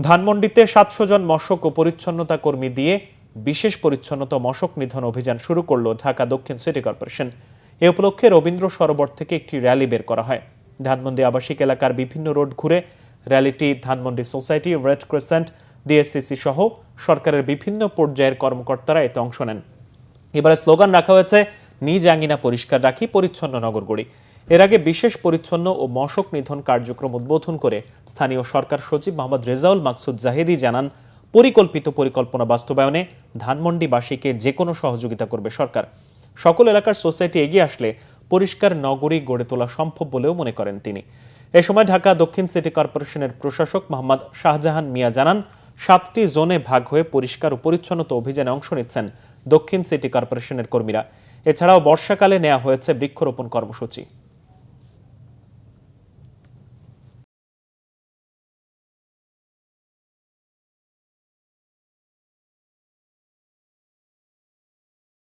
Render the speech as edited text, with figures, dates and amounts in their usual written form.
ধানমন্ডিতে 700 জন মশক ও পরিচ্ছন্নতা কর্মী দিয়ে বিশেষ পরিচ্ছন্নতা মশক নিধন অভিযান শুরু করল ঢাকা দক্ষিণ সিটি কর্পোরেশন। এ উপলক্ষে রবীন্দ্র সরোবর থেকে একটি র্যালি বের করা হয়। ধানমন্ডি আবাসিক এলাকার বিভিন্ন রোড ঘুরে র্যালিটি Dhanmondi society, red crescent, DSCC সহ সরকারের বিভিন্ন পর্যায়ের কর্মকর্তারা এতে অংশ নেন। এবারে স্লোগান রাখা হয়েছে, নিজ আঙিনা পরিষ্কার রাখি, পরিচ্ছন্ন নগর গড়ি। এর আগে বিশেষ পরিচ্ছন্ন ও মশক নিধন কার্যক্রম উদ্বোধন করে স্থানীয় সরকার সচিব মোহাম্মদ রেজাউল মাকসুদ জাহিদি জানান, পরিকল্পিত পরিকল্পনা বাস্তবায়নে ধানমন্ডিবাসীকে যে কোনো সহযোগিতা করবে সরকার। সকল এলাকার সোসাইটি এগিয়ে আসলে পরিষ্কার নগরী গড়ে তোলা সম্ভব বলেও মনে করেন তিনি। এ সময় ঢাকা দক্ষিণ সিটি কর্পোরেশনের প্রশাসক মোহাম্মদ শাহজাহান মিয়া জানান, 7টি জোনে ভাগ হয়ে পরিষ্কার ও পরিচ্ছন্নতা অভিযানে অংশ নিচ্ছেন দক্ষিণ সিটি কর্পোরেশনের কর্মীরা। এছাড়াও বর্ষাকালে নেওয়া হয়েছে বৃক্ষরোপণ কর্মসূচি।